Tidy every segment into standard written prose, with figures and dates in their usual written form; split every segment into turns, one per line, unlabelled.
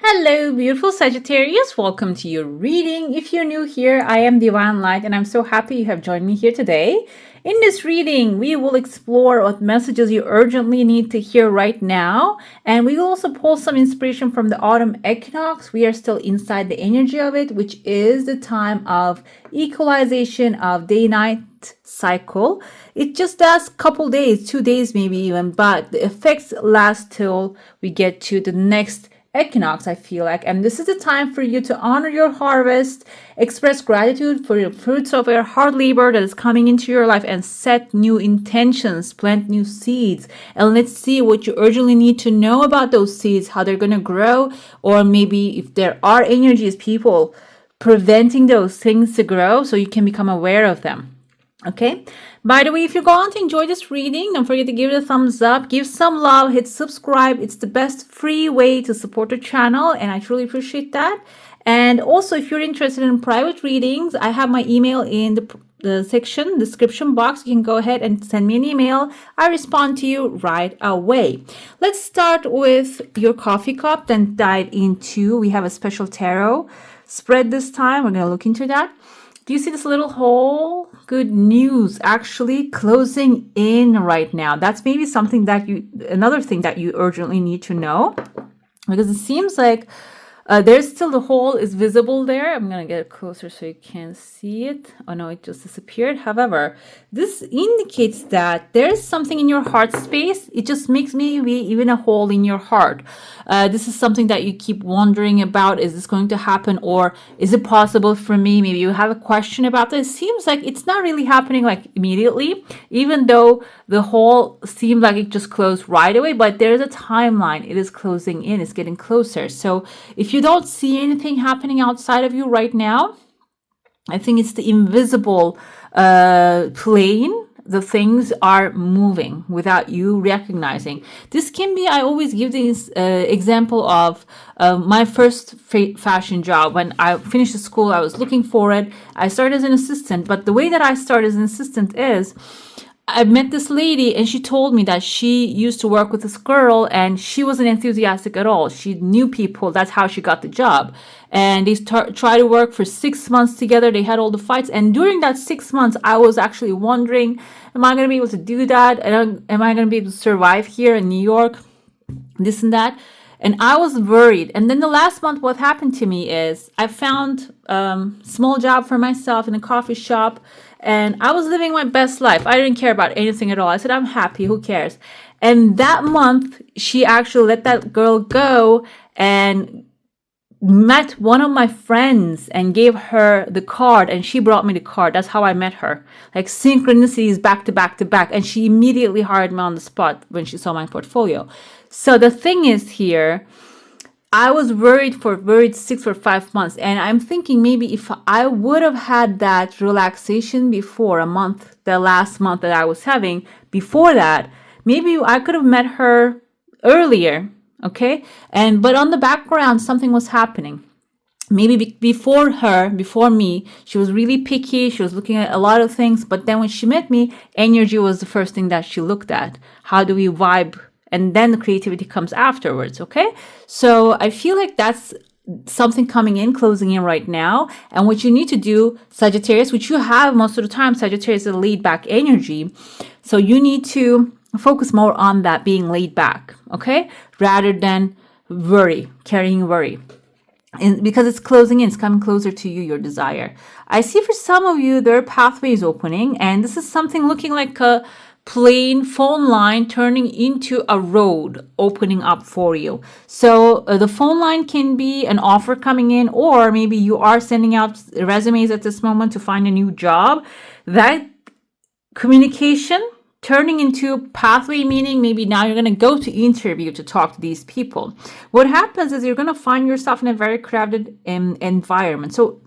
Hello, beautiful Sagittarius. Welcome to your reading. If you're new here, I am Divine Light, and I'm so happy you have joined me here today. In this reading, we will explore what messages you urgently need to hear right now, and we will also pull some inspiration from the autumn equinox. We are still inside the energy of it, which is the time of equalization of day-night cycle. It just does a couple days, 2 days maybe even, but the effects last till we get to the next equinox, I feel like. And this is the time for you to honor your harvest, express gratitude for the fruits of your hard labor that is coming into your life, and set new intentions, plant new seeds. And let's see what you urgently need to know about those seeds, how they're going to grow, or maybe if there are energies, people preventing those things to grow, so you can become aware of them. Okay. By the way, if you're going to enjoy this reading, don't forget to give it a thumbs up, give some love, hit subscribe. It's the best free way to support the channel, and I truly appreciate that. And also, if you're interested in private readings, I have my email in the section description box. You can go ahead and send me an email. I respond to you right away. Let's start with your coffee cup, then dive into, we have a special tarot spread this time. We're going to look into that. Do you see this little hole? Good news, actually closing in right now. That's maybe something that another thing that you urgently need to know, because it seems like there's still the hole is visible there. I'm going to get it closer so you can see it. Oh no, it just disappeared. However, this indicates that there's something in your heart space. It just makes maybe even a hole in your heart. This is something that you keep wondering about. Is this going to happen, or is it possible for me? Maybe you have a question about this. It seems like it's not really happening like immediately, even though the hole seemed like it just closed right away, but there's a timeline. It is closing in. It's getting closer. So if you don't see anything happening outside of you right now, I think it's the invisible plane. The things are moving without you recognizing. This can be, I always give this example of my first fashion job. When I finished the school, I was looking for it. I started as an assistant, but the way that I started as an assistant is, I met this lady and she told me that she used to work with this girl and she wasn't enthusiastic at all. She knew people. That's how she got the job. And they tried to work for 6 months together. They had all the fights. And during that 6 months, I was actually wondering, am I going to be able to do that? Am I going to be able to survive here in New York? This and that. And I was worried. And then the last month, what happened to me is I found a small job for myself in a coffee shop. And I was living my best life. I didn't care about anything at all. I said, I'm happy. Who cares? And that month, she actually let that girl go and met one of my friends and gave her the card, and she brought me the card. That's how I met her. Like synchronicities back to back to back. And she immediately hired me on the spot when she saw my portfolio. So the thing is here, I was worried 6 or 5 months. And I'm thinking maybe if I would have had that relaxation before the last month that I was having, before that, maybe I could have met her earlier. Okay. But on the background, something was happening. Maybe before me, she was really picky. She was looking at a lot of things. But then when she met me, energy was the first thing that she looked at. How do we vibe? And then the creativity comes afterwards, okay? So I feel like that's something coming in, closing in right now. And what you need to do, Sagittarius, which you have most of the time, Sagittarius is a laid back energy. So you need to focus more on that being laid back, okay? Rather than carrying worry. And because it's closing in, it's coming closer to you, your desire. I see for some of you, there are pathways opening. And this is something looking like a plain phone line turning into a road opening up for you. So the phone line can be an offer coming in, or maybe you are sending out resumes at this moment to find a new job. That communication turning into pathway, meaning maybe now you're going to go to interview to talk to these people. What happens is you're going to find yourself in a very crowded environment. So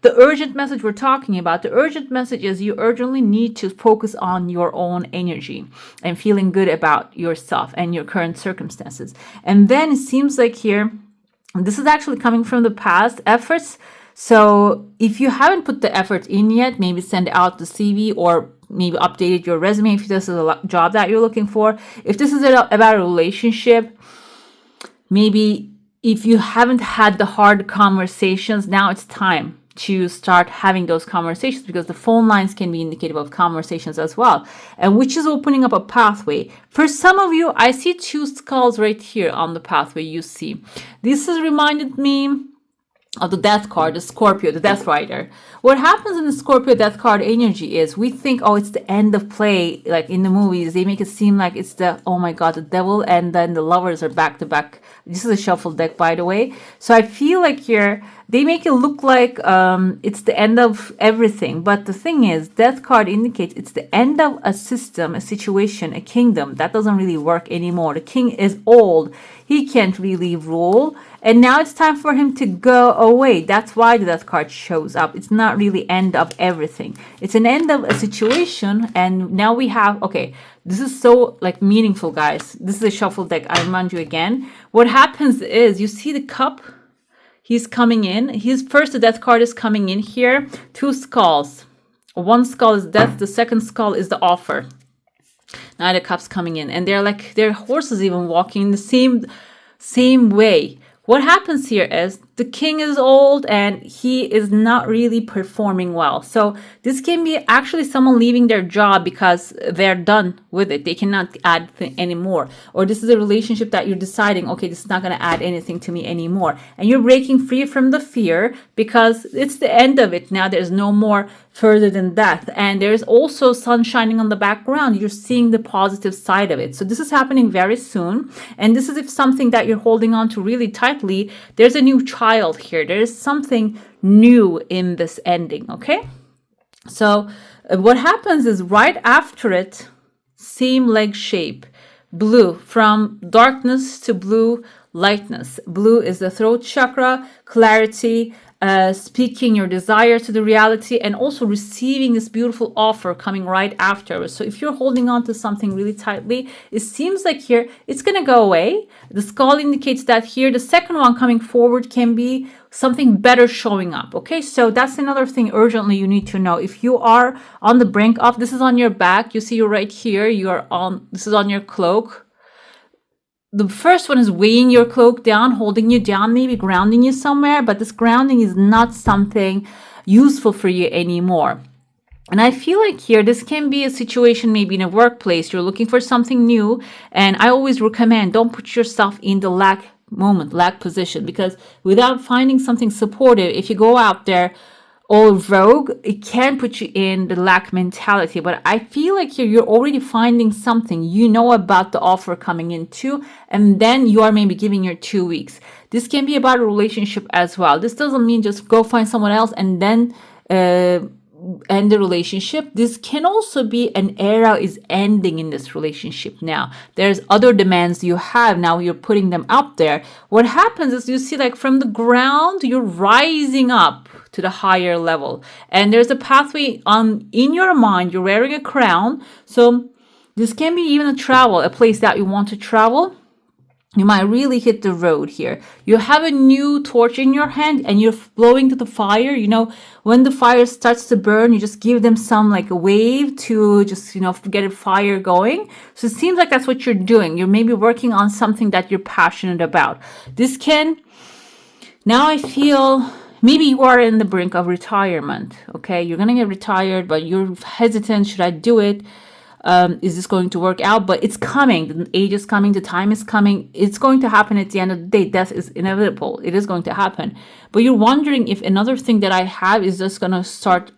the urgent message we're talking about, the urgent message is you urgently need to focus on your own energy and feeling good about yourself and your current circumstances. And then it seems like here, this is actually coming from the past efforts. So if you haven't put the effort in yet, maybe send out the CV or maybe updated your resume if this is a job that you're looking for. If this is about a relationship, maybe if you haven't had the hard conversations, now it's time to start having those conversations, because the phone lines can be indicative of conversations as well, and which is opening up a pathway. For some of you, I see 2 skulls right here on the pathway. You see, this has reminded me of the death card, the Scorpio, the death rider. What happens in the Scorpio death card energy is we think, oh, it's the end of play. Like in the movies, they make it seem like it's the, oh my God, the devil, and then the lovers are back to back. This is a shuffle deck, by the way. So I feel like here, they make it look like it's the end of everything. But the thing is, death card indicates it's the end of a system, a situation, a kingdom. That doesn't really work anymore. The king is old. He can't really rule. And now it's time for him to go away. That's why the death card shows up. It's not really end of everything. It's an end of a situation. And now we have, okay, this is so like meaningful, guys. This is a shuffle deck. I remind you again. What happens is you see the cup. He's coming in. The death card is coming in here. 2 skulls. One skull is death. The second skull is the offer. Now the cup's coming in. And they're like, their horses even walking the same way. What happens here is the king is old and he is not really performing well. So this can be actually someone leaving their job because they're done with it. They cannot add anymore. Or this is a relationship that you're deciding, okay, this is not going to add anything to me anymore. And you're breaking free from the fear because it's the end of it. Now there's no more further than that. And there's also sun shining on the background. You're seeing the positive side of it. So this is happening very soon. And this is if something that you're holding on to really tightly, there's a new child here. There is something new in this ending, okay? So what happens is right after it, same leg shape, blue, from darkness to blue, lightness. Blue is the throat chakra, clarity, speaking your desire to the reality, and also receiving this beautiful offer coming right after. So if you're holding on to something really tightly, it seems like here it's going to go away. The skull indicates that here the second one coming forward can be something better showing up. Okay, so that's another thing urgently you need to know. If you are on the brink of, this is on your back, you see you're right here, this is on your cloak. The first one is weighing your cloak down, holding you down, maybe grounding you somewhere, but this grounding is not something useful for you anymore. And I feel like here, this can be a situation maybe in a workplace. You're looking for something new. And I always recommend, don't put yourself in the lack position, because without finding something supportive, if you go out there all rogue, it can put you in the lack mentality. But I feel like here you're already finding something, you know about the offer coming in too, and then you are maybe giving your 2 weeks. This can be about a relationship as well. This doesn't mean just go find someone else and then end the relationship. This can also be an era is ending in this relationship now. There's other demands you have. Now you're putting them out there. What happens is you see like from the ground, you're rising up to the higher level. And there's a pathway in your mind. You're wearing a crown. So this can be even a place that you want to travel. You might really hit the road here. You have a new torch in your hand and you're blowing to the fire. You know, when the fire starts to burn, you just give them some like a wave to just, get a fire going. So it seems like that's what you're doing. You're maybe working on something that you're passionate about. Now I feel maybe you are in the brink of retirement. Okay, you're going to get retired, but you're hesitant. Should I do it? Is this going to work out? But it's coming. The age is coming. The time is coming. It's going to happen at the end of the day. Death is inevitable. It is going to happen. But you're wondering if another thing that I have is just going to start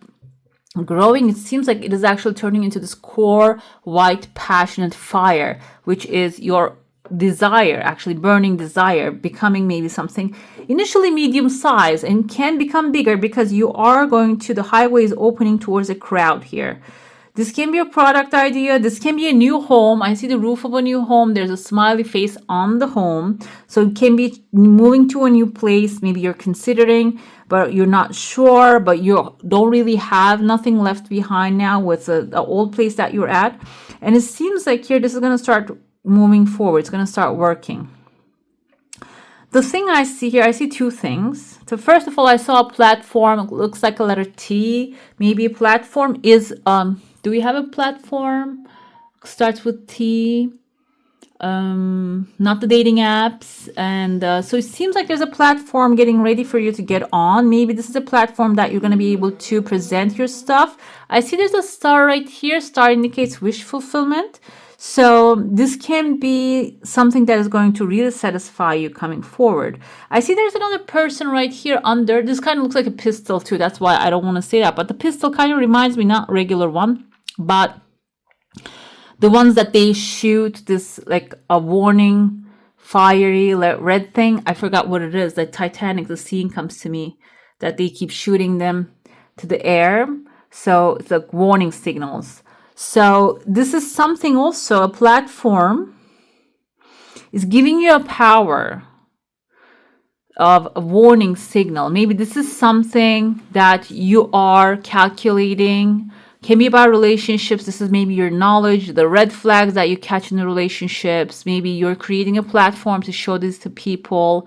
growing. It seems like it is actually turning into this core, white, passionate fire, which is your desire, actually burning desire, becoming maybe something initially medium size and can become bigger because you are going to, the highway is opening towards a crowd here. This can be a product idea. This can be a new home. I see the roof of a new home. There's a smiley face on the home. So it can be moving to a new place. Maybe you're considering, but you're not sure, but you don't really have nothing left behind now with the old place that you're at. And it seems like here, this is going to start moving forward. It's going to start working. The thing I see here, I see 2 things. So first of all, I saw a platform. It looks like a letter T. Maybe a platform is, do we have a platform? Starts with T. not the dating apps. And so it seems like there's a platform getting ready for you to get on. Maybe this is a platform that you're going to be able to present your stuff. I see there's a star right here. Star indicates wish fulfillment. So this can be something that is going to really satisfy you coming forward. I see there's another person right here under. This kind of looks like a pistol too. That's why I don't want to say that. But the pistol kind of reminds me, not regular one, but the ones that they shoot, this like a warning, fiery red thing. I forgot what it is. The Titanic, the scene comes to me that they keep shooting them to the air. So it's like warning signals. So this is something also, a platform is giving you a power of a warning signal. Maybe this is something that you are calculating. Can be about relationships. This is maybe your knowledge, the red flags that you catch in the relationships. Maybe you're creating a platform to show this to people.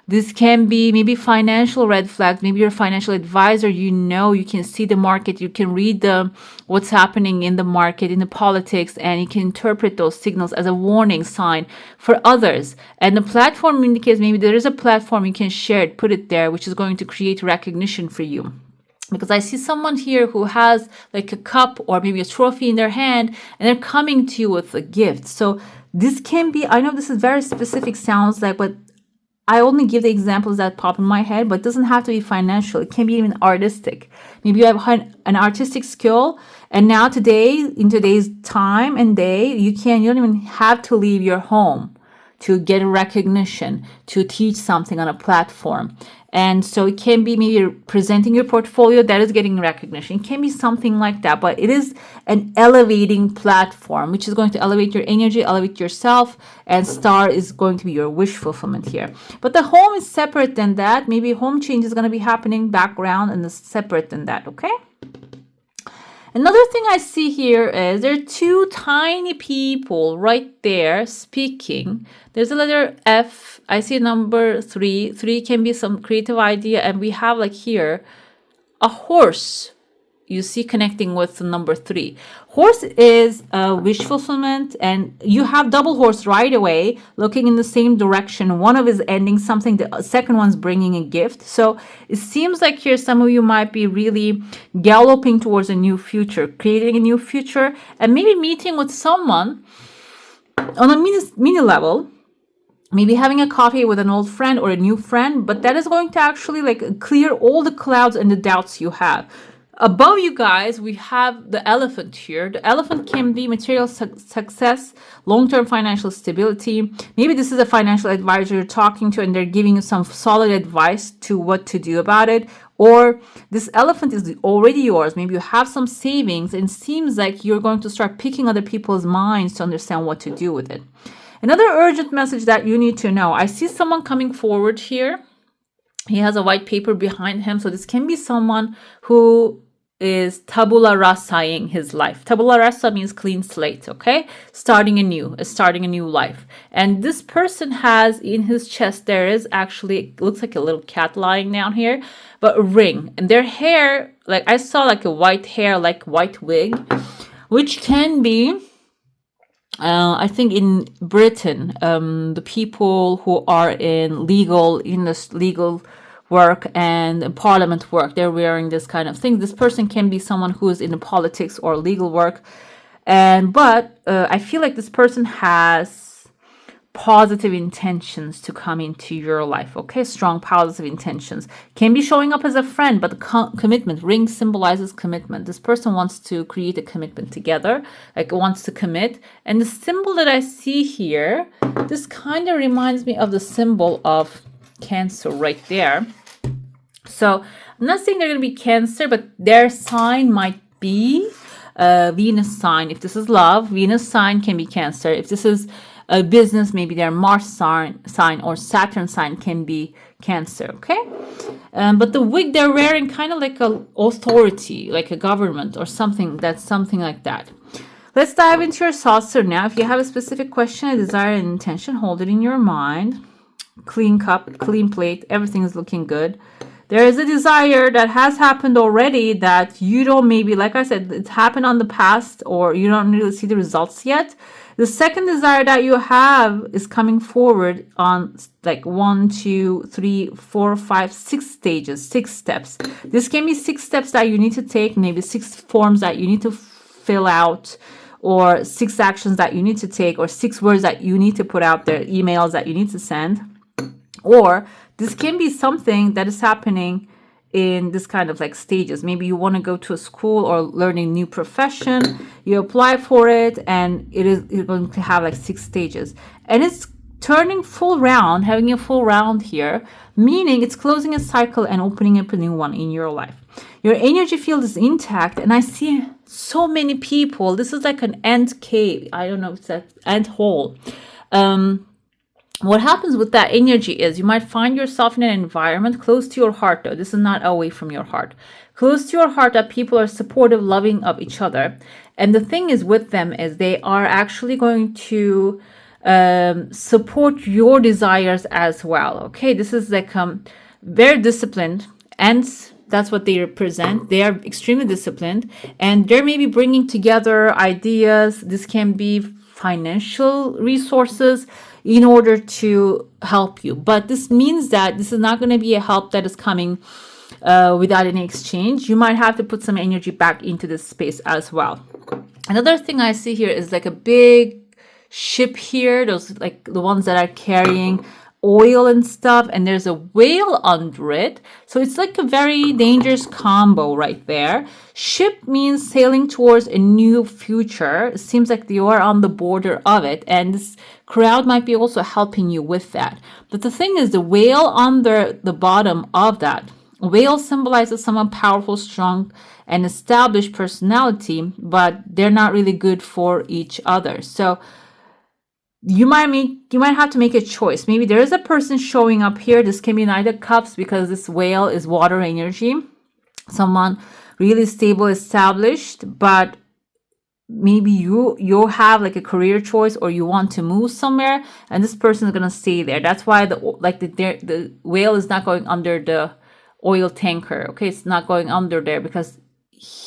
This can be maybe financial red flags. Maybe you're a financial advisor. You can see the market. You can read what's happening in the market, in the politics, and you can interpret those signals as a warning sign for others. And the platform indicates maybe there is a platform you can share it, put it there, which is going to create recognition for you. Because I see someone here who has like a cup or maybe a trophy in their hand, and they're coming to you with a gift. So this can be, I know this is very specific, sounds like, but I only give the examples that pop in my head, but it doesn't have to be financial. It can be even artistic. Maybe you have an artistic skill, and now in today's time and day, you don't even have to leave your home to get recognition, to teach something on a platform. And so it can be maybe you're presenting your portfolio that is getting recognition. It can be something like that, but it is an elevating platform, which is going to elevate your energy, elevate yourself, and star is going to be your wish fulfillment here. But the home is separate than that. Maybe home change is going to be happening background and is separate than that, okay? Another thing I see here is there are two tiny people right there speaking. There's a letter F. I see number 3. 3 can be some creative idea. And we have like here a horse. You see connecting with the number 3. Horse is wish fulfillment, and you have double horse right away looking in the same direction. One of is ending something, the second one's bringing a gift. So it seems like here some of you might be really galloping towards a new future, creating a new future, and maybe meeting with someone on a mini level. Maybe having a coffee with an old friend or a new friend, but that is going to actually like clear all the clouds and the doubts you have. Above you guys, we have the elephant here. The elephant can be material success, long-term financial stability. Maybe this is a financial advisor you're talking to and they're giving you some solid advice to what to do about it. Or this elephant is already yours. Maybe you have some savings and it seems like you're going to start picking other people's minds to understand what to do with it. Another urgent message that you need to know. I see someone coming forward here. He has a white paper behind him. So this can be someone who is tabula rasaing his life. Tabula rasa means clean slate, okay? Starting a new life. And this person has in his chest, there is actually, it looks like a little cat lying down here, but a ring. And their hair, like I saw like a white hair, like white wig, which can be, I think in Britain, the people who are in this legal work and parliament work, they're wearing this kind of thing. This person can be someone who is in the politics or legal work, but I feel like this person has positive intentions to come into your life. Okay, strong positive intentions. Can be showing up as a friend, but the commitment ring symbolizes commitment. This person wants to create a commitment together, like wants to commit. And the symbol that I see here, this kind of reminds me of the symbol of Cancer right there. So I'm not saying they're going to be Cancer, but their sign might be Venus sign. If this is love, Venus sign can be Cancer. If this is a business, maybe their Mars sign or Saturn sign can be Cancer. Okay, but the wig they're wearing kind of like a authority, like a government or something. That's something like that. Let's dive into your saucer now. If you have a specific question, a desire, and intention, hold it in your mind. Clean cup, clean plate, everything is looking good. There is a desire that has happened already that you don't maybe, like I said, it's happened on the past or you don't really see the results yet. The second desire that you have is coming forward on like 1, 2, 3, 4, 5, 6 stages, 6 steps. This can be 6 steps that you need to take, maybe 6 forms that you need to fill out, or 6 actions that you need to take, or 6 words that you need to put out there, emails that you need to send. Or this can be something that is happening in this kind of like stages. Maybe you want to go to a school or learn a new profession. You apply for it, and you're going to have like 6 stages. And it's turning full round, having a full round here, meaning it's closing a cycle and opening up a new one in your life. Your energy field is intact, and I see so many people. This is like an ant cave. I don't know if it's that ant hole. What happens with that energy is you might find yourself in an environment close to your heart, though. This is not away from your heart. Close to your heart, that people are supportive, loving of each other. And the thing is with them is they are actually going to support your desires as well. Okay, this is like very disciplined, and that's what they represent. They are extremely disciplined, and they're maybe bringing together ideas. This can be financial resources in order to help you. But this means that this is not going to be a help that is coming without any exchange. You might have to put some energy back into this space as well. Another thing I see here is like a big ship here. Those like the ones that are carrying oil and stuff, and there's a whale under it. So it's like a very dangerous combo right there. Ship means sailing towards a new future. It seems like you are on the border of it, and this crowd might be also helping you with that. But the thing is, the whale under the bottom of that, a whale symbolizes someone powerful, strong, and established personality, but they're not really good for each other. So you might have to make a choice. Maybe there is a person showing up here. This can be Knight of Cups, because this whale is water energy. Someone really stable, established, but maybe you have like a career choice, or you want to move somewhere, and this person is gonna stay there. That's why the whale is not going under the oil tanker. Okay, it's not going under there because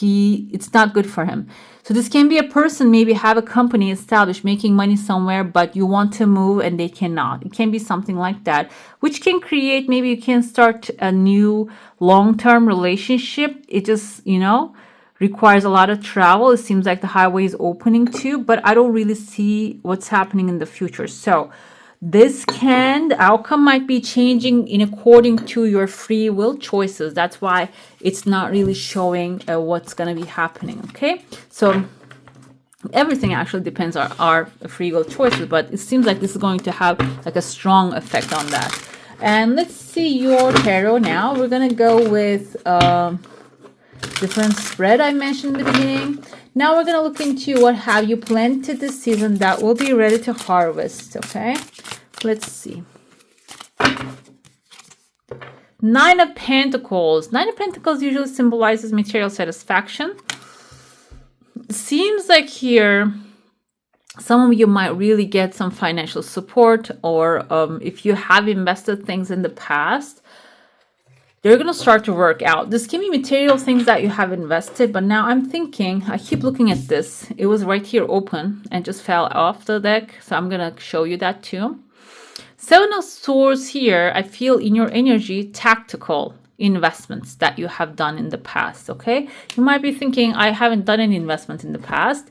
it's not good for him. So this can be a person, maybe have a company established, making money somewhere, but you want to move and they cannot. It can be something like that, which can create, maybe you can start a new long-term relationship. It just, requires a lot of travel. It seems like the highway is opening too, but I don't really see what's happening in the future. So the outcome might be changing in according to your free will choices. That's why it's not really showing what's going to be happening. Okay, so everything actually depends on our free will choices, but it seems like this is going to have like a strong effect on that. And let's see your tarot now. We're going to go with different spread I mentioned in the beginning. Now we're going to look into what have you planted this season that will be ready to harvest. Okay, let's see. 9 of Pentacles. 9 of Pentacles usually symbolizes material satisfaction. Seems like here some of you might really get some financial support, or if you have invested things in the past, they're going to start to work out. This can be material things that you have invested, but now I'm thinking, I keep looking at this. It was right here open and just fell off the deck. So I'm going to show you that too. 7 of Swords here, I feel in your energy, tactical investments that you have done in the past, okay? You might be thinking, I haven't done any investment in the past.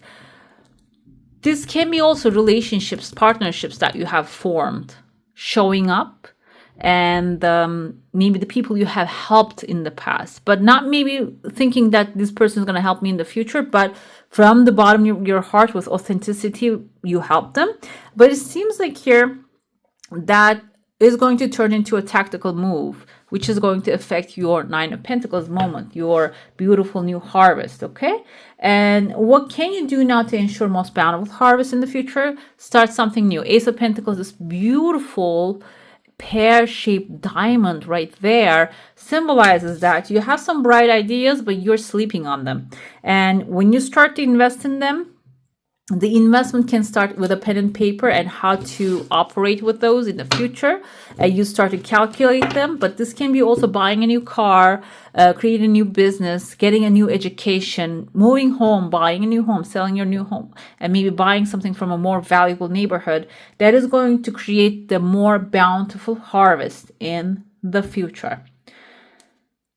This can be also relationships, partnerships that you have formed, showing up, and maybe the people you have helped in the past, but not maybe thinking that this person is going to help me in the future, but from the bottom of your heart with authenticity, you help them. But it seems like here that is going to turn into a tactical move, which is going to affect your 9 of Pentacles moment, your beautiful new harvest, okay? And what can you do now to ensure most bountiful harvest in the future? Start something new. Ace of Pentacles, this beautiful pear-shaped diamond right there, symbolizes that you have some bright ideas, but you're sleeping on them. And when you start to invest in them, The investment can start with a pen and paper and how to operate with those in the future. You start to calculate them, but this can be also buying a new car, creating a new business, getting a new education, moving home, buying a new home, selling your new home, and maybe buying something from a more valuable neighborhood that is going to create the more bountiful harvest in the future.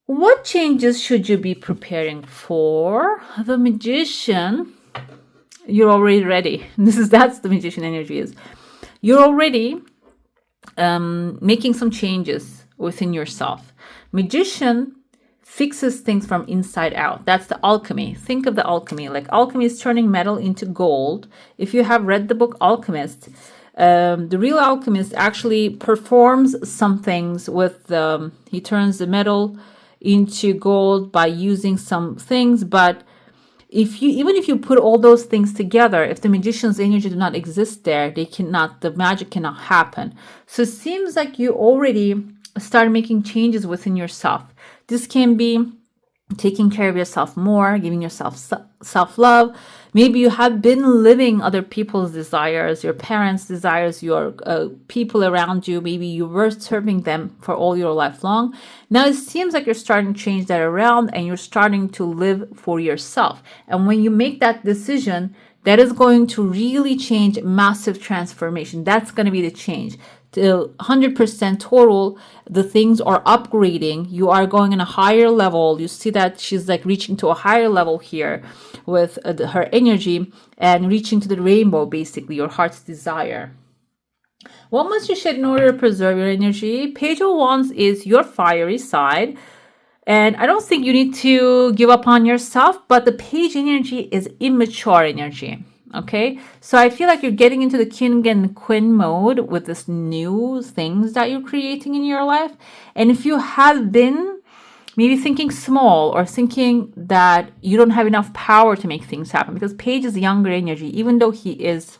What changes should you be preparing for? The Magician. You're already ready. That's the Magician energy is. You're already making some changes within yourself. Magician fixes things from inside out. That's the alchemy. Think of the alchemy. Like alchemy is turning metal into gold. If you have read the book Alchemist, the real alchemist actually performs some things with he turns the metal into gold by using some things, but even if you put all those things together, if the magician's energy do not exist there, the magic cannot happen. So it seems like you already start making changes within yourself. This can be taking care of yourself more, giving yourself self-love. Maybe you have been living other people's desires, your parents' desires, your people around you. Maybe you were serving them for all your life long. Now it seems like you're starting to change that around and you're starting to live for yourself. And when you make that decision, that is going to really change massive transformation. That's going to be the change. To 100% total, the things are upgrading. You are going on a higher level. You see that she's like reaching to a higher level here with her energy and reaching to the rainbow, basically your heart's desire. What must you shed in order to preserve your energy? Page of Wands is your fiery side. And I don't think you need to give up on yourself, but the page energy is immature energy. Okay, so I feel like you're getting into the king and queen mode with this new things that you're creating in your life. And if you have been maybe thinking small or thinking that you don't have enough power to make things happen, because Page is younger energy, even though he is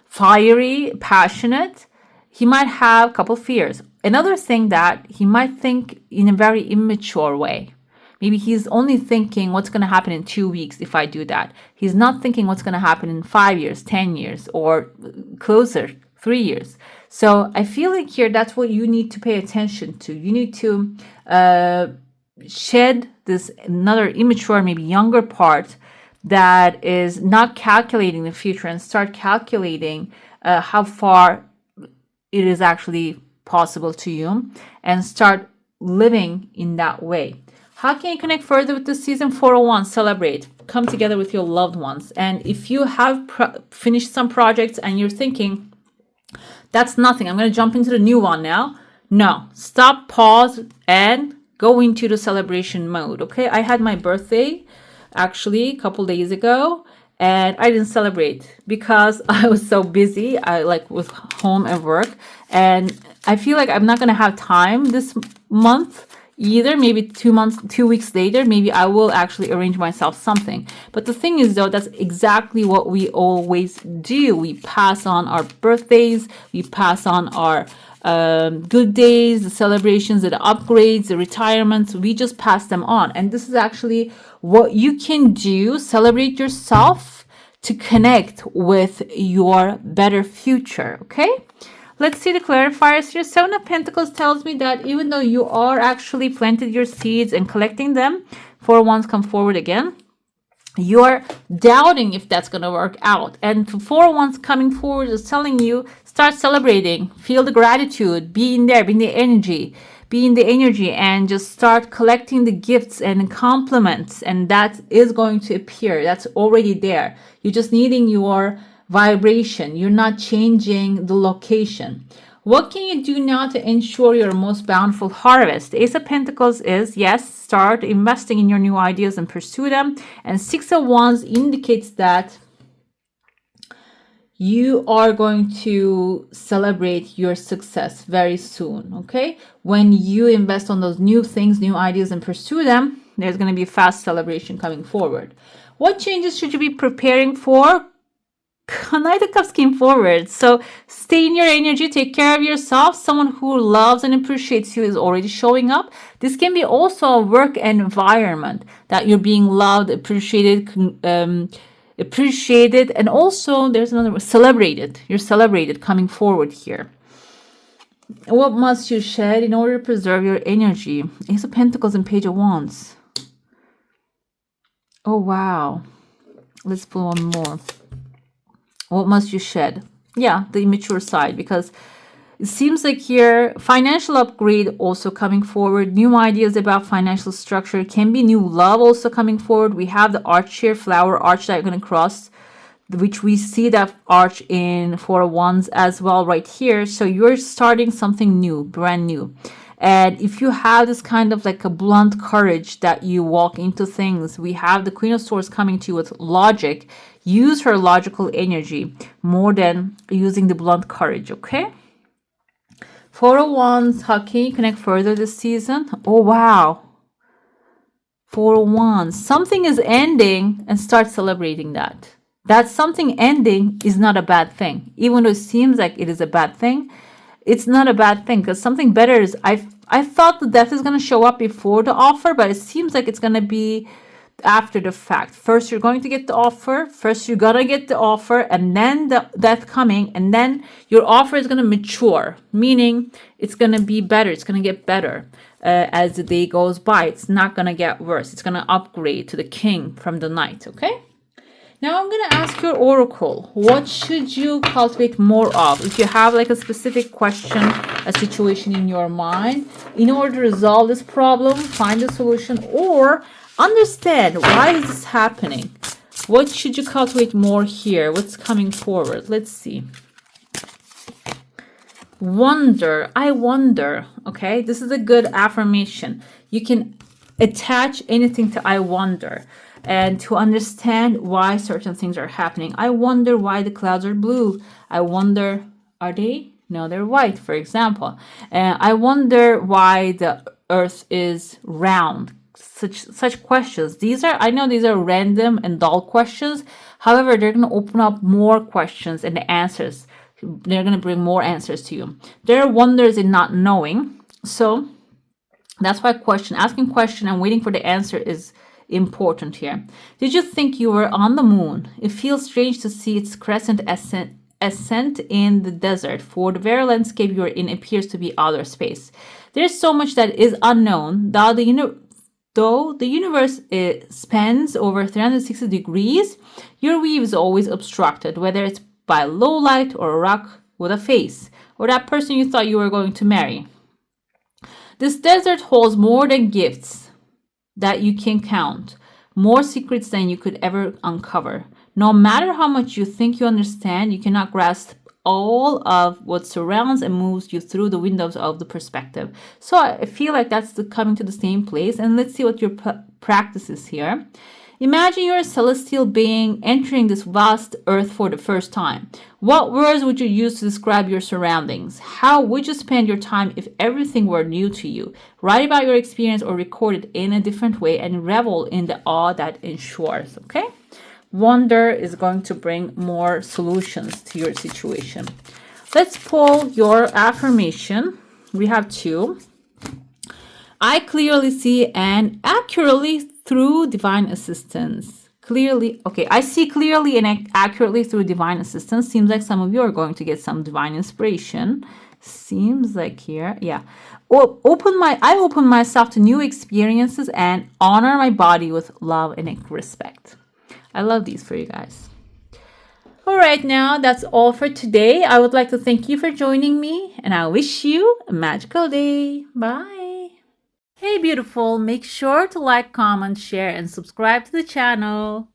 fiery, passionate, he might have a couple fears. Another thing that he might think in a very immature way. Maybe he's only thinking what's going to happen in 2 weeks if I do that. He's not thinking what's going to happen in 5 years, 10 years, or closer, 3 years. So I feel like here that's what you need to pay attention to. You need to shed this another immature, maybe younger part that is not calculating the future and start calculating how far it is actually possible to you and start living in that way. How can you connect further with the season? 401, celebrate, come together with your loved ones. And if you have finished some projects and you're thinking, that's nothing, I'm going to jump into the new one now. No, stop, pause, and go into the celebration mode. Okay, I had my birthday actually a couple days ago and I didn't celebrate because I was so busy. I like with home and work, and I feel like I'm not going to have time this month either. Maybe 2 weeks later, maybe I will actually arrange myself something. But the thing is though, that's exactly what we always do. We pass on our birthdays, we pass on our good days, the celebrations, the upgrades, the retirements, we just pass them on. And this is actually what you can do. Celebrate yourself to connect with your better future. Okay, let's see the clarifiers here. Seven of Pentacles tells me that even though you are actually planted your seeds and collecting them, 4 wands come forward again. You're doubting if that's going to work out. And 4 wands coming forward is telling you, start celebrating, feel the gratitude, be in there, be in the energy, and just start collecting the gifts and compliments. And that is going to appear. That's already there. You're just needing your vibration. You're not changing the location. What can you do now to ensure your most bountiful harvest? Ace of Pentacles is, yes, start investing in your new ideas and pursue them. And 6 of Wands indicates that you are going to celebrate your success very soon, okay? When you invest on those new things, new ideas, and pursue them, there's going to be a fast celebration coming forward. What changes should you be preparing for? Knight of Cups came forward. So stay in your energy, take care of yourself. Someone who loves and appreciates you is already showing up. This can be also a work environment that you're being loved, appreciated, appreciated, and also there's another word, celebrated. You're celebrated coming forward here. What must you shed in order to preserve your energy? Ace of Pentacles and Page of Wands. Oh, wow. Let's pull one more. What must you shed? Yeah, the immature side, because it seems like here, financial upgrade also coming forward, new ideas about financial structure, can be new love also coming forward. We have the arch here, flower arch that you're going to cross, which we see that arch in Four of Wands as well right here. So you're starting something new, brand new. And if you have this kind of like a blunt courage that you walk into things, we have the Queen of Swords coming to you with logic. Use her logical energy more than using the blunt courage, okay? Four of Wands, how can you connect further this season? Oh, wow. Four of Wands. Something is ending and start celebrating that. That something ending is not a bad thing. Even though it seems like it is a bad thing, it's not a bad thing, because something better is, I thought the death is going to show up before the offer, but it seems like it's going to be after the fact. First, you're going to get the offer. First, you're going to get the offer, and then the death coming, and then your offer is going to mature, meaning it's going to be better. It's going to get better as the day goes by. It's not going to get worse. It's going to upgrade to the king from the knight, okay? Now I'm going to ask your oracle, what should you cultivate more of? If you have like a specific question, a situation in your mind, in order to resolve this problem, find a solution, or understand why is this happening? What should you cultivate more here? What's coming forward? Let's see. Wonder. I wonder. Okay, this is a good affirmation. You can attach anything to I wonder. And to understand why certain things are happening. I wonder why the clouds are blue. I wonder, are they? No, they're white, for example. I wonder why the earth is round. Such questions. I know these are random and dull questions. However, they're going to open up more questions and the answers. They're going to bring more answers to you. There are wonders in not knowing. So that's why asking question and waiting for the answer is important here. Did you think you were on the moon? It feels strange to see its crescent ascent in the desert, for the very landscape you are in appears to be outer space. There's so much that is unknown, though the universe spans over 360 degrees. Your view is always obstructed, whether it's by low light or a rock with a face, or that person you thought you were going to marry. This desert holds more than gifts that you can count, more secrets than you could ever uncover. No matter how much you think you understand, you cannot grasp all of what surrounds and moves you through the windows of the perspective. So I feel like that's coming to the same place. And let's see what your practice is here. Imagine you're a celestial being entering this vast earth for the first time. What words would you use to describe your surroundings? How would you spend your time if everything were new to you? Write about your experience or record it in a different way and revel in the awe that ensures, okay? Wonder is going to bring more solutions to your situation. Let's pull your affirmation. We have two. I clearly see and accurately through divine assistance. I see clearly and accurately through divine assistance. Seems like some of you are going to get some divine inspiration. Seems like here, yeah. I open myself to new experiences and honor my body with love and respect. I love these for you guys. All right, now that's all for today. I would like to thank you for joining me, and I wish you a magical day. Bye. Hey beautiful, make sure to like, comment, share, and subscribe to the channel.